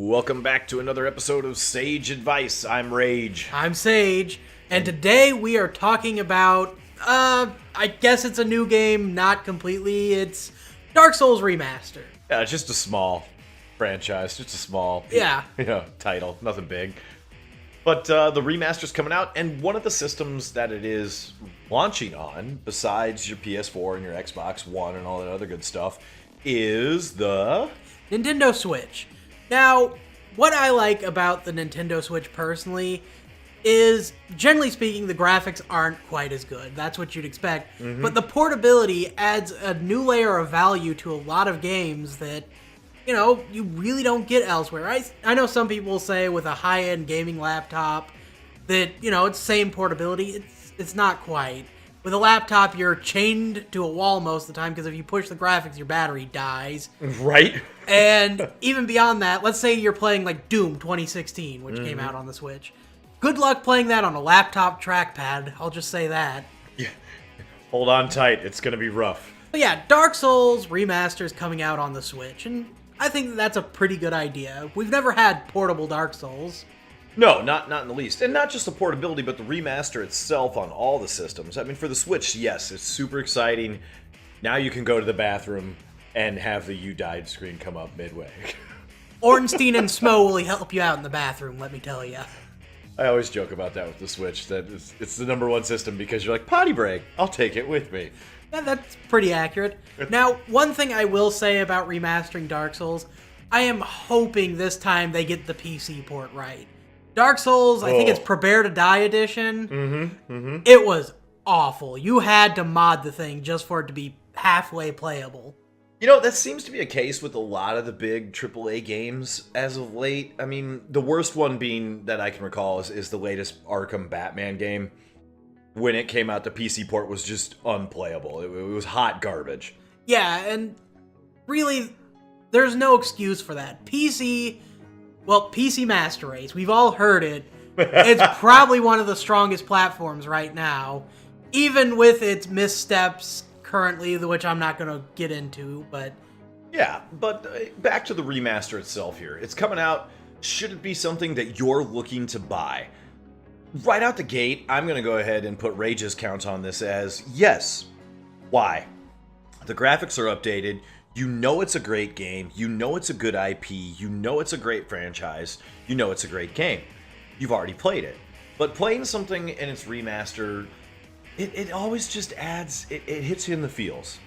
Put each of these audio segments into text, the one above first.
welcome back to another episode of Sage Advice. I'm Rage. I'm Sage, and today we are talking about, I guess it's a new game, not completely. It's Dark Souls Remastered. Yeah, it's just a small franchise, just a small title, nothing big. But the remaster's coming out, and one of the systems that it is launching on, besides your PS4 and your Xbox One and all that other good stuff, is the Nintendo Switch. Now, what I like about the Nintendo Switch personally is, generally speaking, the graphics aren't quite as good. That's what you'd expect. But the portability adds a new layer of value to a lot of games that, you really don't get elsewhere. I know some people will say with a high-end gaming laptop that, it's same portability. It's not quite. With a laptop, you're chained to a wall most of the time because if you push the graphics, your battery dies. Right. And even beyond that, let's say you're playing like Doom 2016, which came out on the Switch. Good luck playing that on a laptop trackpad, I'll just say that. Yeah. Hold on tight, it's going to be rough. But yeah, Dark Souls Remastered is coming out on the Switch, and I think that's a pretty good idea. We've never had portable Dark Souls. No, not in the least. And not just the portability, but the remaster itself on all the systems. I mean, for the Switch, yes, it's super exciting. Now you can go to the bathroom and have the "you died" screen come up midway. Ornstein and Smo will help you out in the bathroom, let me tell you. I always joke about that with the Switch, that it's the number one system because you're like, potty break, I'll take it with me. Yeah, that's pretty accurate. Now, one thing I will say about remastering Dark Souls, I am hoping this time they get the PC port right. Dark Souls, I think it's Prepare to Die edition. It was awful. You had to mod the thing just for it to be halfway playable. That seems to be a case with a lot of the big AAA games as of late. I mean, the worst one being that I can recall is the latest Arkham Batman game. When it came out, the PC port was just unplayable. It was hot garbage. Yeah, and really, there's no excuse for that. PC Master Race, we've all heard it. It's probably one of the strongest platforms right now, even with its missteps currently, which I'm not going to get into, but... Yeah, but back to the remaster itself here. It's coming out. Should it be something that you're looking to buy? Right out the gate, I'm going to go ahead and put Rage's count on this as yes. Why? The graphics are updated. You know it's a great game. You know it's a good IP. You know it's a great franchise. You know it's a great game. You've already played it. But playing something in its remaster, it always just adds, it hits you in the feels.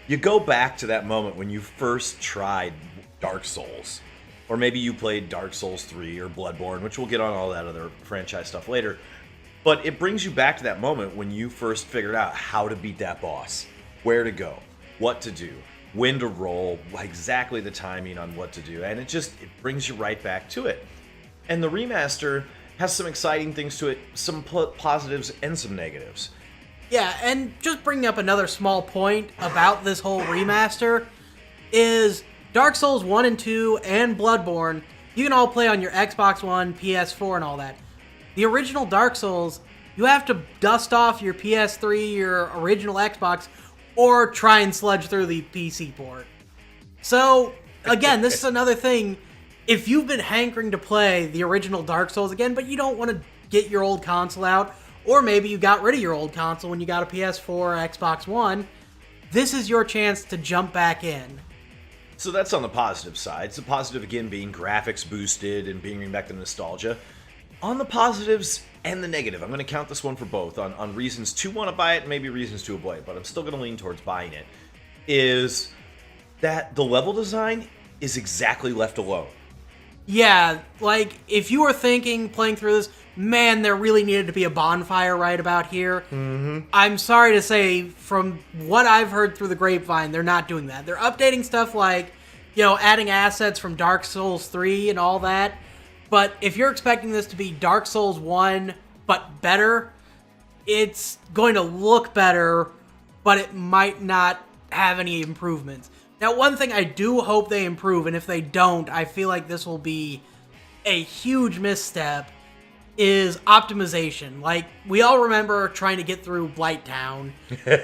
You go back to that moment when you first tried Dark Souls. Or maybe you played Dark Souls 3 or Bloodborne, which we'll get on all that other franchise stuff later. But it brings you back to that moment when you first figured out how to beat that boss. Where to go. What to do. When to roll. Exactly the timing on what to do. And it brings you right back to it. And the remaster has some exciting things to it. Some positives and some negatives. Yeah, and just bringing up another small point about this whole remaster is... Dark Souls 1 and 2 and Bloodborne, you can all play on your Xbox One, PS4, and all that. The original Dark Souls, you have to dust off your PS3, your original Xbox, or try and sludge through the PC port. So, again, this is another thing. If you've been hankering to play the original Dark Souls again, but you don't want to get your old console out, or maybe you got rid of your old console when you got a PS4 or Xbox One, this is your chance to jump back in. So that's on the positive side. The positive, again, being graphics boosted and bringing back the nostalgia. On the positives and the negative, I'm going to count this one for both, on reasons to want to buy it and maybe reasons to avoid it, but I'm still going to lean towards buying it, is that the level design is exactly left alone. Yeah, like, if you were thinking, playing through this, man, there really needed to be a bonfire right about here. I'm sorry to say, from what I've heard through the grapevine, they're not doing that. They're updating stuff like, adding assets from Dark Souls 3 and all that. But if you're expecting this to be Dark Souls 1, but better, it's going to look better, but it might not have any improvements. Now, one thing I do hope they improve, and if they don't, I feel like this will be a huge misstep, is optimization. Like, we all remember trying to get through Blighttown,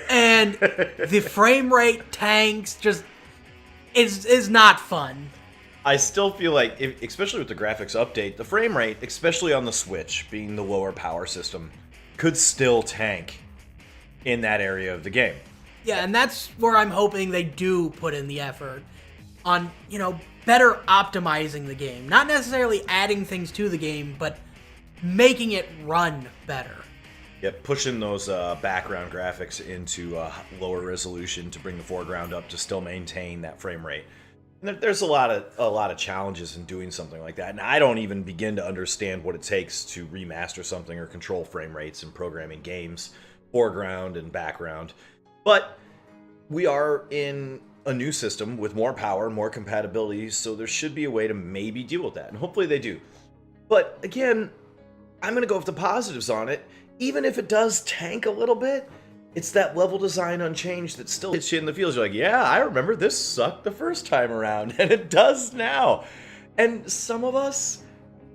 and the frame rate tanks is not fun. I still feel like, especially with the graphics update, the frame rate, especially on the Switch, being the lower power system, could still tank in that area of the game. Yeah, and that's where I'm hoping they do put in the effort on, better optimizing the game. Not necessarily adding things to the game, but making it run better. Yep, pushing those background graphics into lower resolution to bring the foreground up to still maintain that frame rate. And there's a lot of challenges in doing something like that, and I don't even begin to understand what it takes to remaster something or control frame rates in programming games, foreground and background. But we are in a new system with more power, more compatibility, so there should be a way to maybe deal with that, and hopefully they do. But again, I'm going to go with the positives on it. Even if it does tank a little bit, it's that level design unchanged that still hits you in the feels. You're like, yeah, I remember this sucked the first time around, and it does now. And some of us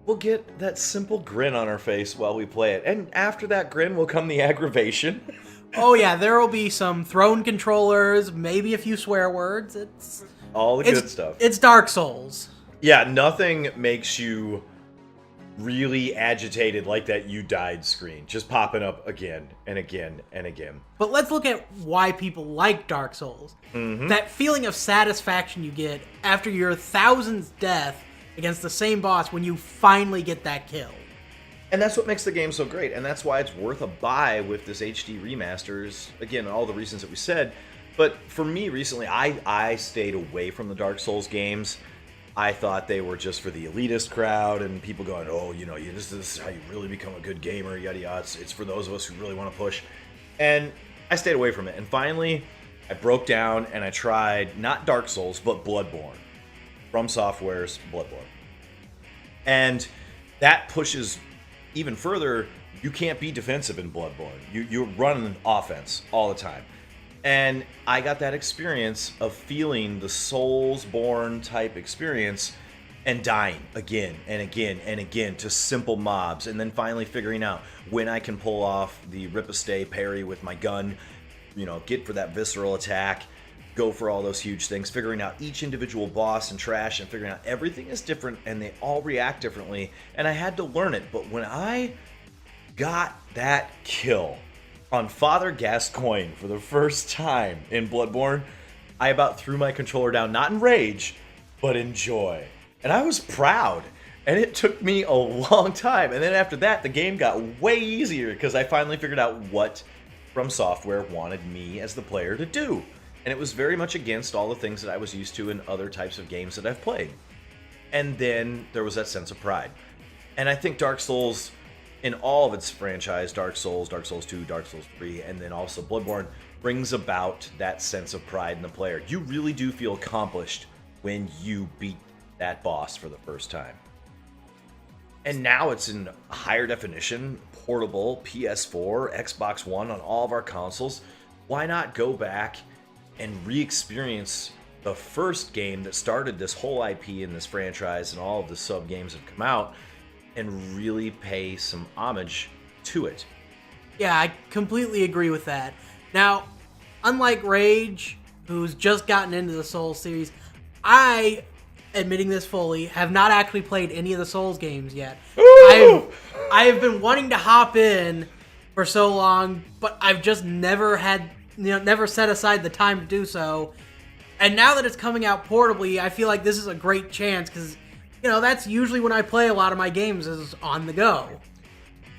will get that simple grin on our face while we play it. And after that grin will come the aggravation. Oh yeah, there will be some thrown controllers, maybe a few swear words. It's all the good stuff. It's Dark Souls. Yeah, nothing makes you really agitated like that you died screen, just popping up again and again and again. But let's look at why people like Dark Souls. That feeling of satisfaction you get after your 1000th death against the same boss when you finally get that kill. And that's what makes the game so great, and that's why it's worth a buy with this HD remasters. Again, all the reasons that we said. But for me recently, I stayed away from the Dark Souls games. I thought they were just for the elitist crowd and people going, oh, this is how you really become a good gamer, yada yada. It's for those of us who really want to push. And I stayed away from it. And finally, I broke down and I tried not Dark Souls, but Bloodborne. From Software's Bloodborne. And that pushes even further. You can't be defensive in Bloodborne. You're running offense all the time. And I got that experience of feeling the Soulsborne type experience and dying again and again and again to simple mobs, and then finally figuring out when I can pull off the ripostay parry with my gun, get for that visceral attack, go for all those huge things, figuring out each individual boss and trash, and figuring out everything is different and they all react differently, and I had to learn it. But when I got that kill on Father Gascoigne for the first time in Bloodborne, I about threw my controller down, not in rage, but in joy. And I was proud. And it took me a long time. And then after that, the game got way easier because I finally figured out what From Software wanted me as the player to do. And it was very much against all the things that I was used to in other types of games that I've played. And then there was that sense of pride. And I think Dark Souls, in all of its franchise, Dark Souls 2, Dark Souls 3, and then also Bloodborne, brings about that sense of pride in the player. You really do feel accomplished when you beat that boss for the first time. And now it's in higher definition, portable, PS4, Xbox One, on all of our consoles. Why not go back and re-experience the first game that started this whole IP in this franchise and all of the sub-games that have come out, and really pay some homage to it. Yeah, I completely agree with that. Now, unlike Rage, who's just gotten into the Souls series, I, admitting this fully, have not actually played any of the Souls games yet. I have been wanting to hop in for so long, but I've just never had, never set aside the time to do so. And now that it's coming out portably, I feel like this is a great chance because that's usually when I play a lot of my games, is on the go.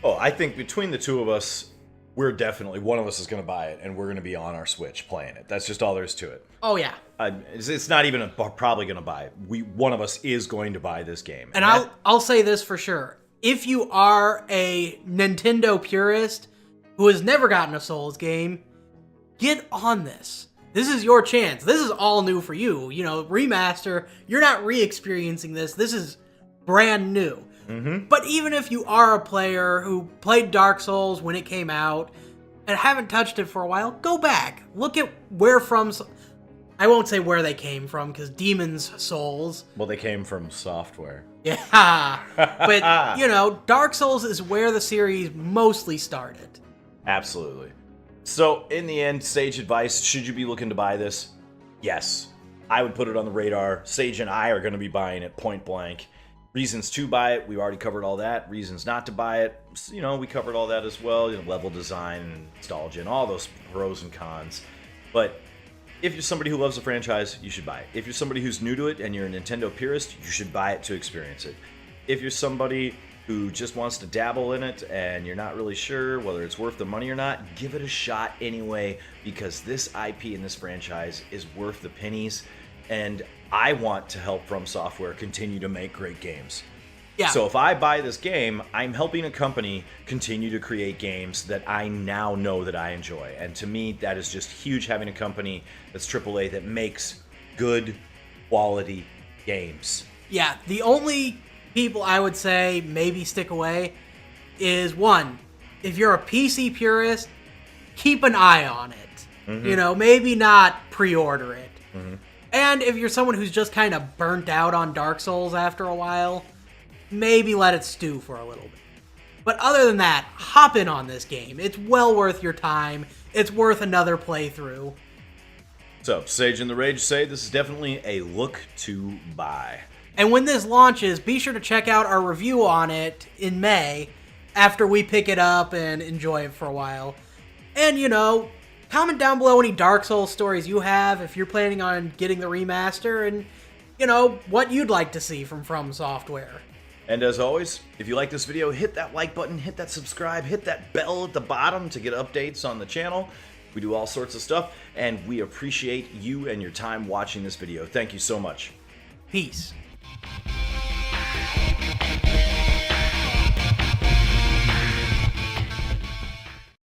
Oh, I think between the two of us, we're definitely, one of us is going to buy it, and we're going to be on our Switch playing it. That's just all there is to it. Oh, yeah. It's not even probably going to buy it. One of us is going to buy this game. And I'll say this for sure. If you are a Nintendo purist who has never gotten a Souls game, get on this. This is your chance. This is all new for you. Remaster, you're not re-experiencing this. This is brand new. But even if you are a player who played Dark Souls when it came out and haven't touched it for a while, go back. Look at where from... I won't say where they came from, because Demon's Souls... Well, they came from Software. Yeah. But, Dark Souls is where the series mostly started. Absolutely. So, in the end, sage advice, should you be looking to buy this? Yes. I would put it on the radar. Sage and I are going to be buying it point blank. Reasons to buy it, we already covered all that. Reasons not to buy it, we covered all that as well. Level design and nostalgia and all those pros and cons. But if you're somebody who loves the franchise, you should buy it. If you're somebody who's new to it and you're a Nintendo purist, you should buy it to experience it. If you're somebody who just wants to dabble in it and you're not really sure whether it's worth the money or not, give it a shot anyway, because this IP and this franchise is worth the pennies, and I want to help From Software continue to make great games. Yeah. So if I buy this game, I'm helping a company continue to create games that I now know that I enjoy. And to me, that is just huge, having a company that's AAA that makes good quality games. Yeah, the only people I would say maybe stick away is, one, if you're a PC purist, keep an eye on it. Mm-hmm. Maybe not pre-order it. Mm-hmm. And if you're someone who's just kind of burnt out on Dark Souls after a while, maybe let it stew for a little bit. But other than that, hop in on this game. It's well worth your time. It's worth another playthrough. So, Sage and the Rage say this is definitely a look to buy. And when this launches, be sure to check out our review on it in May after we pick it up and enjoy it for a while. And, comment down below any Dark Souls stories you have if you're planning on getting the remaster, and, what you'd like to see from Software. And as always, if you like this video, hit that like button, hit that subscribe, hit that bell at the bottom to get updates on the channel. We do all sorts of stuff, and we appreciate you and your time watching this video. Thank you so much. Peace.